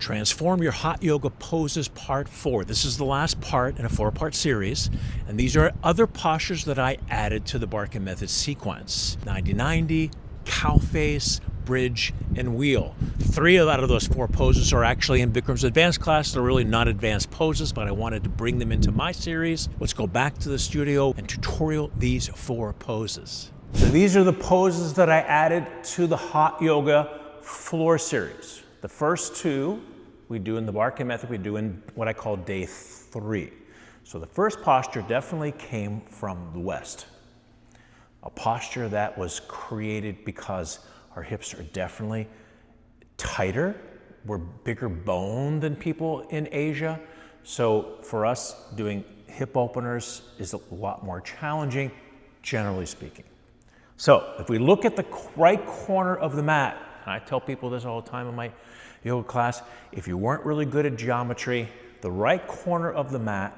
Transform Your Hot Yoga Poses Part 4. This is the last part in a 4-part series, and these are other postures that I added to the Barkan Method sequence. 90-90, cow face, bridge, and wheel. 3 out of those 4 poses are actually in Bikram's advanced class. They're really not advanced poses, but I wanted to bring them into my series. Let's go back to the studio and tutorial these 4 poses. So these are the poses that I added to the Hot Yoga floor series. The first 2 we do in the Barkan Method, we do in what I call day 3. So the first posture definitely came from the West. A posture that was created because our hips are definitely tighter. We're bigger boned than people in Asia. So for us, doing hip openers is a lot more challenging, generally speaking. So if we look at the right corner of the mat, and I tell people this all the time in my yoga class, if you weren't really good at geometry, the right corner of the mat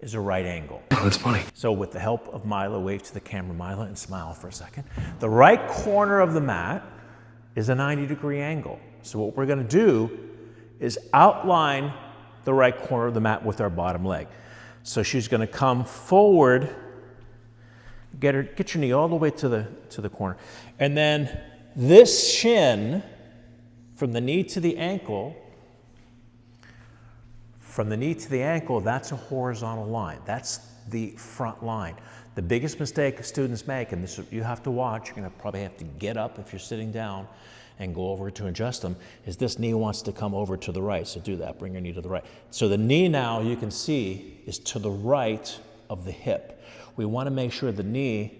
is a right angle. Oh, that's funny. So with the help of Mila, wave to the camera, Mila, and smile for a second. The right corner of the mat is a 90-degree angle. So what we're gonna do is outline the right corner of the mat with our bottom leg. So she's gonna come forward, get your knee all the way to the corner. And then this shin, from the knee to the ankle, that's a horizontal line. That's the front line. The biggest mistake students make, and this you have to watch, you're gonna probably have to get up if you're sitting down and go over to adjust them, is this knee wants to come over to the right. So do that, bring your knee to the right. So the knee now, you can see, is to the right of the hip. We wanna make sure the knee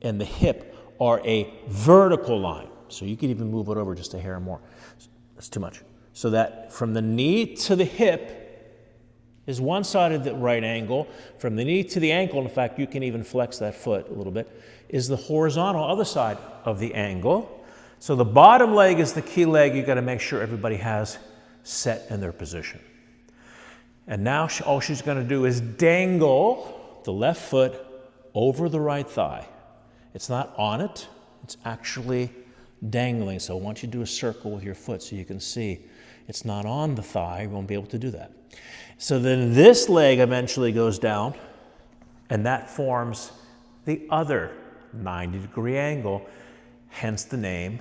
and the hip are a vertical line. So you could even move it over just a hair more. That's too much. So that from the knee to the hip is one side of the right angle. From the knee to the ankle, in fact, you can even flex that foot a little bit, is the horizontal other side of the angle. So the bottom leg is the key leg you gotta make sure everybody has set in their position. And now all she's gonna do is dangle the left foot over the right thigh. It's not on it, it's actually dangling. So I want you to do a circle with your foot so you can see it's not on the thigh. You won't be able to do that. So then this leg eventually goes down, and that forms the other 90-degree angle, hence the name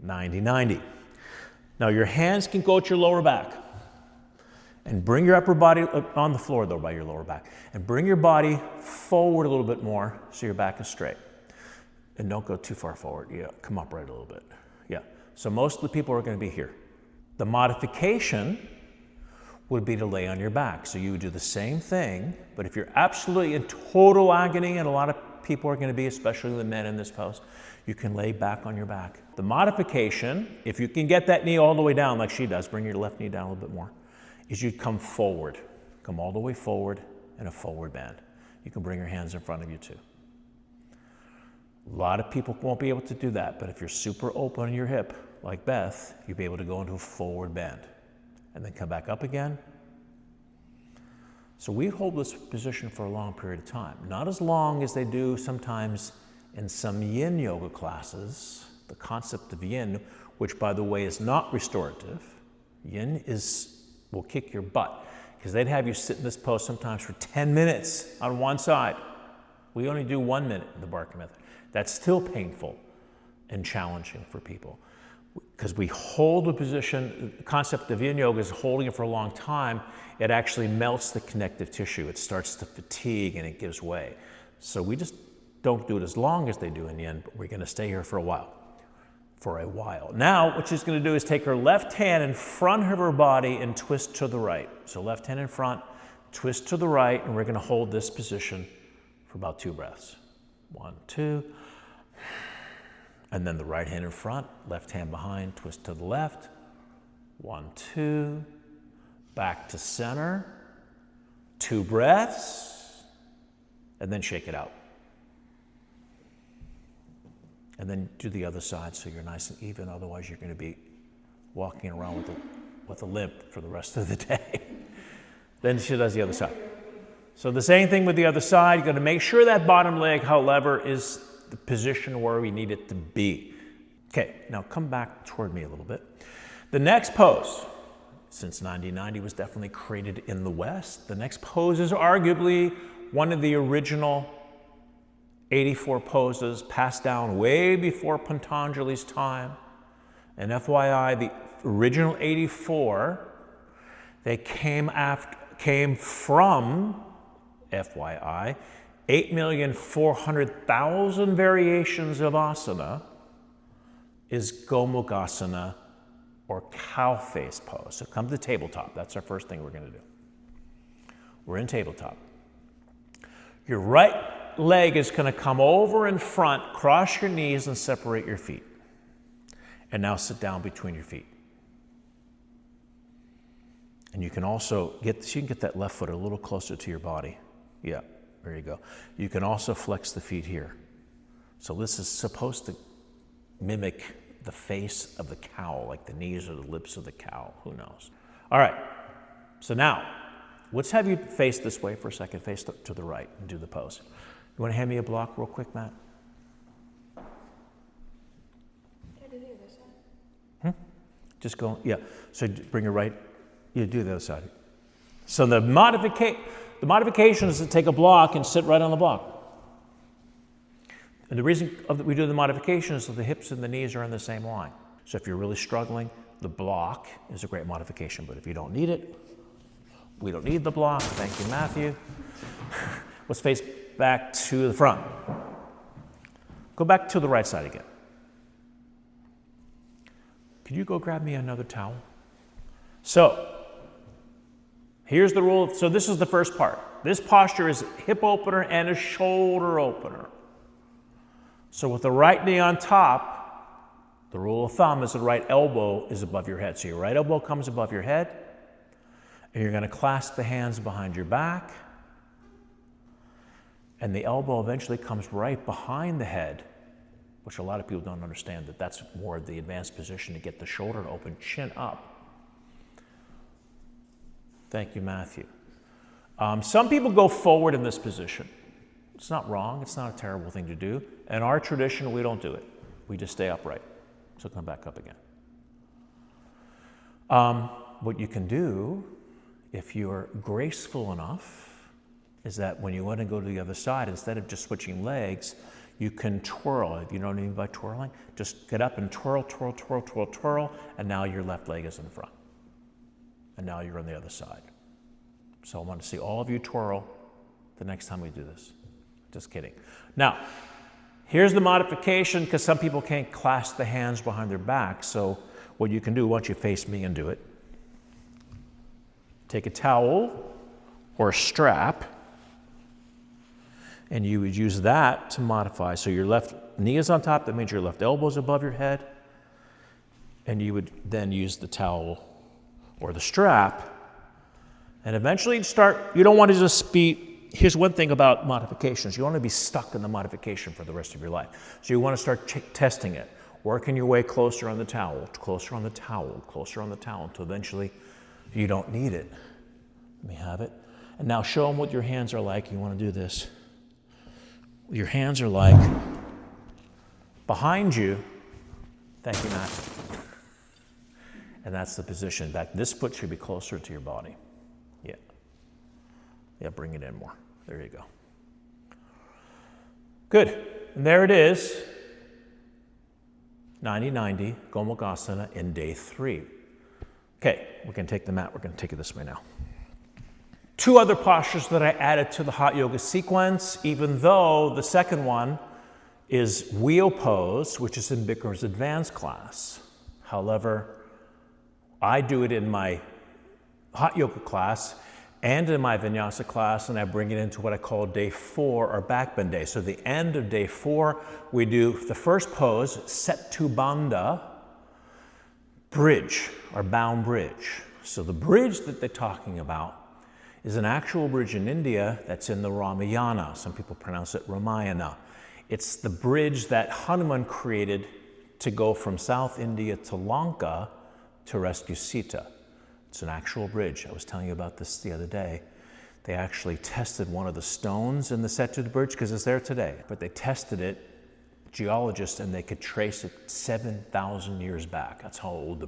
90-90. Now your hands can go to your lower back and bring your upper body on the floor though by your lower back, and bring your body forward a little bit more so your back is straight. And don't go too far forward. Yeah, come up right a little bit. Yeah. So most of the people are going to be here. The modification would be to lay on your back. So you would do the same thing, but if you're absolutely in total agony, and a lot of people are going to be, especially the men in this pose, you can lay back on your back. The modification, if you can get that knee all the way down like she does, bring your left knee down a little bit more, is you'd come forward. Come all the way forward in a forward bend. You can bring your hands in front of you too. A lot of people won't be able to do that, but if you're super open in your hip, like Beth, you'll be able to go into a forward bend and then come back up again. So we hold this position for a long period of time. Not as long as they do sometimes in some yin yoga classes. The concept of yin, which by the way is not restorative. Yin will kick your butt, because they'd have you sit in this pose sometimes for 10 minutes on one side. We only do 1 minute in the Barkan Method. That's still painful and challenging for people, because we hold the position. The concept of yin yoga is holding it for a long time. It actually melts the connective tissue. It starts to fatigue and it gives way. So we just don't do it as long as they do in yin, but we're gonna stay here for a while. Now, what she's gonna do is take her left hand in front of her body and twist to the right. So left hand in front, twist to the right, and we're gonna hold this position for about 2 breaths. 1, 2. And then the right hand in front, left hand behind, twist to the left. 1, 2. Back to center. 2 breaths. And then shake it out. And then do the other side so you're nice and even. Otherwise, you're going to be walking around with a limp for the rest of the day. Then she does the other side. So the same thing with the other side. You're going to make sure that bottom leg, however, is the position where we need it to be. Okay, now come back toward me a little bit. The next pose since 90-90 was definitely created in the West, the next pose is arguably one of the original 84 poses passed down way before Patanjali's time. And FYI, the original 84, they came from, FYI, 8,400,000 variations of asana is Gomukhasana, or cow face pose. So come to the tabletop. That's our first thing we're going to do. We're in tabletop. Your right leg is going to come over in front, cross your knees, and separate your feet. And now sit down between your feet. And you can also get that left foot a little closer to your body. Yeah, there you go. You can also flex the feet here. So this is supposed to mimic the face of the cow, like the knees or the lips of the cow, who knows. All right, so now, let's have you face this way for a second, face to the right and do the pose. You wanna hand me a block real quick, Matt? Can I do the other side? Just go, yeah, so bring your right, you do the other side. So the modification is to take a block and sit right on the block. And the reason that we do the modification is that the hips and the knees are in the same line. So if you're really struggling, the block is a great modification. But if you don't need it, we don't need the block. Thank you, Matthew. Let's face back to the front. Go back to the right side again. Could you go grab me another towel? So here's the rule. So this is the first part. This posture is a hip opener and a shoulder opener. So with the right knee on top, the rule of thumb is the right elbow is above your head. So your right elbow comes above your head, and you're going to clasp the hands behind your back, and the elbow eventually comes right behind the head, which a lot of people don't understand, that that's more the advanced position to get the shoulder to open, chin up. Thank you, Matthew. Some people go forward in this position. It's not wrong. It's not a terrible thing to do. In our tradition, we don't do it. We just stay upright. So come back up again. What you can do, if you're graceful enough, is that when you want to go to the other side, instead of just switching legs, you can twirl. If you know what I mean by twirling, just get up and twirl, twirl, twirl, twirl, twirl, and now your left leg is in front. And now you're on the other side. So I want to see all of you twirl the next time we do this. Just kidding. Now, here's the modification, because some people can't clasp the hands behind their back. So what you can do, once you face me and do it, take a towel or a strap, and you would use that to modify. So your left knee is on top, that means your left elbow is above your head, and you would then use the towel or the strap, and eventually you don't want to just be, here's one thing about modifications. You want to be stuck in the modification for the rest of your life. So you want to start testing it, working your way closer on the towel, closer on the towel, closer on the towel, until eventually you don't need it. Let me have it. And now show them what your hands are like. You want to do this. Your hands are like behind you. Thank you, Matt. And that's the position. This foot should be closer to your body. Yeah. Yeah, bring it in more. There you go. Good. And there it is. 90-90, Gomukhasana in day 3. Okay, we're going to take the mat. We're going to take it this way now. 2 other postures that I added to the hot yoga sequence, even though the second one is wheel pose, which is in Bikram's advanced class. However, I do it in my hot yoga class and in my Vinyasa class, and I bring it into what I call day 4 or backbend day. So the end of day 4, we do the first pose, Setu Bandha, bridge or bound bridge. So the bridge that they're talking about is an actual bridge in India that's in the Ramayana. Some people pronounce it Ramayana. It's the bridge that Hanuman created to go from South India to Lanka to rescue Sita. It's an actual bridge. I was telling you about this the other day. They actually tested one of the stones in the Setu bridge because it's there today. But they tested it, geologists, and they could trace it 7,000 years back. That's how old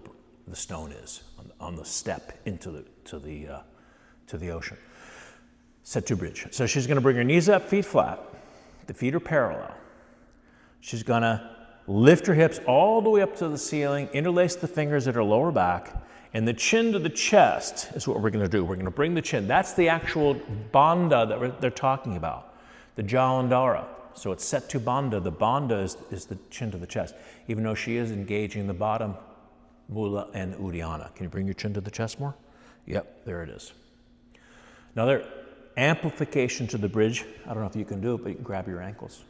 the stone is, on the step into the ocean. Set to bridge. So she's going to bring her knees up, feet flat. The feet are parallel. She's going to lift her hips all the way up to the ceiling, interlace the fingers at her lower back, and the chin to the chest is what we're going to do. We're going to bring the chin. That's the actual bandha that they're talking about, the Jalandhara. So it's set to bandha. The bandha is the chin to the chest, even though she is engaging the bottom, mula and uddiyana. Can you bring your chin to the chest more? Yep, there it is. Another amplification to the bridge. I don't know if you can do it, but you can grab your ankles.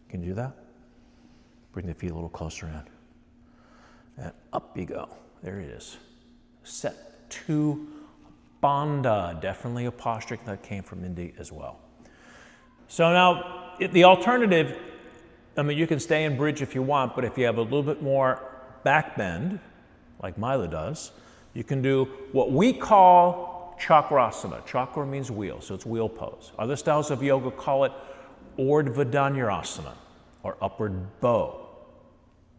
Can you do that? Bring the feet a little closer in. And up you go. There it is. Set to bandha. Definitely a posture that came from India as well. So now, the alternative, I mean, you can stay in bridge if you want, but if you have a little bit more back bend, like Mila does, you can do what we call chakrasana. Chakra means wheel, so it's wheel pose. Other styles of yoga call it Urdhva Dhanurasana, or upward bow.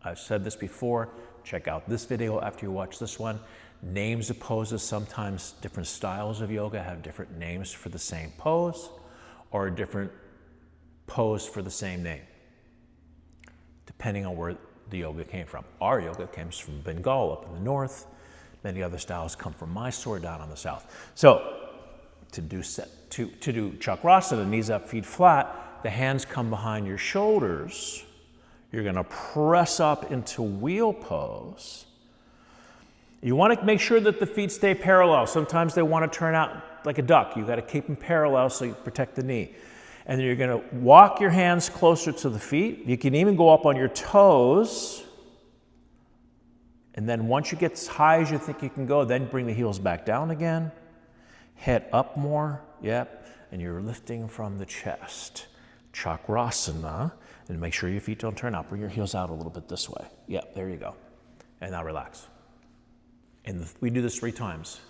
I've said this before. Check out this video after you watch this one. Names of poses, sometimes different styles of yoga have different names for the same pose, or a different pose for the same name, depending on where the yoga came from. Our yoga comes from Bengal up in the north. Many other styles come from Mysore down on the south. So to do chakrasana, knees up, feet flat, the hands come behind your shoulders. You're going to press up into wheel pose. You want to make sure that the feet stay parallel. Sometimes they want to turn out like a duck. You got to keep them parallel so you protect the knee. And then you're going to walk your hands closer to the feet. You can even go up on your toes. And then once you get as high as you think you can go, then bring the heels back down again. Head up more. Yep. And you're lifting from the chest. Chakrasana. And make sure your feet don't turn out. Bring your heels out a little bit this way. Yep, there you go. And now relax. And we do this 3 times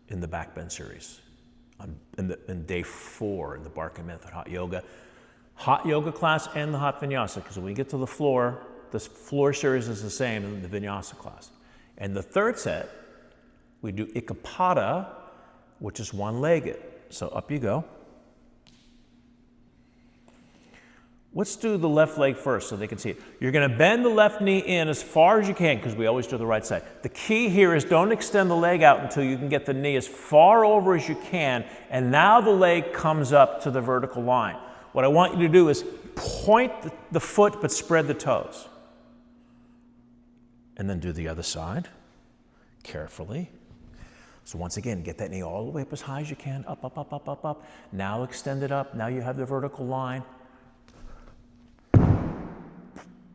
in the backbend series. In day 4 in the Barkan Method Hot Yoga. Hot yoga class and the hot vinyasa, because when we get to the floor, this floor series is the same in the vinyasa class. And the third set, we do ikapada, which is one-legged. So up you go. Let's do the left leg first so they can see it. You're going to bend the left knee in as far as you can, because we always do the right side. The key here is don't extend the leg out until you can get the knee as far over as you can, and now the leg comes up to the vertical line. What I want you to do is point the foot but spread the toes. And then do the other side carefully. So once again, get that knee all the way up as high as you can. Up, up, up, up, up, up. Now extend it up. Now you have the vertical line.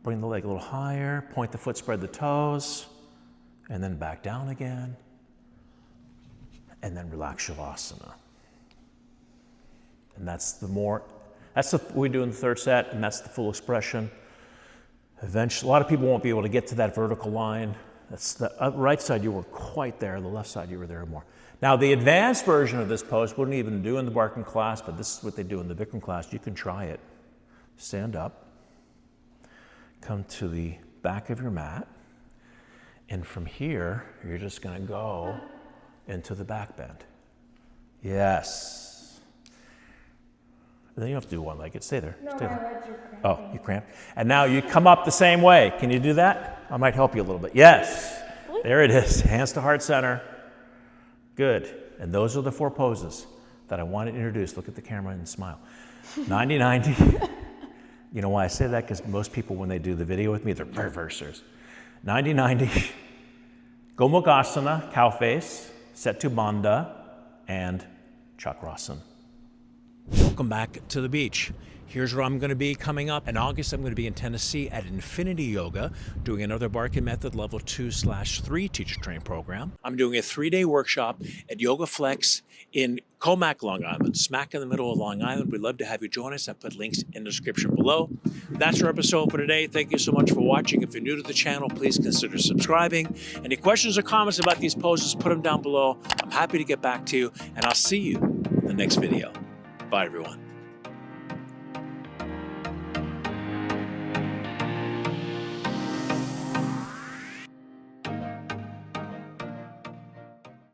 Bring the leg a little higher. Point the foot, spread the toes. And then back down again. And then relax Shavasana. And that's what we do in the third set, and that's the full expression. Eventually, a lot of people won't be able to get to that vertical line. That's the right side, you were quite there. The left side, you were there more. Now, the advanced version of this pose, we wouldn't even do in the Barkan class, but this is what they do in the Bikram class. You can try it. Stand up. Come to the back of your mat. And from here, you're just going to go into the back bend. Yes. Then you don't have to do one-legged. Stay there. No, Stay my there. legs are cramping. Oh, you cramp. And now you come up the same way. Can you do that? I might help you a little bit. Yes. There it is. Hands to heart center. Good. And those are the 4 poses that I want to introduce. Look at the camera and smile. 90-90. You know why I say that? Because most people, when they do the video with me, they're reversers. 90-90. Gomukhasana, cow face, set to bandha, and chakrasana. Welcome back to the beach. Here's where I'm going to be coming up. In August, I'm going to be in Tennessee at Infinity Yoga, doing another Barkan Method Level 2/3 teacher train program. I'm doing a 3-day workshop at Yoga Flex in Comac, Long Island, smack in the middle of Long Island. We'd love to have you join us. I put links in the description below. That's our episode for today. Thank you so much for watching. If you're new to the channel, please consider subscribing. Any questions or comments about these poses, put them down below. I'm happy to get back to you, and I'll see you in the next video. Bye, everyone.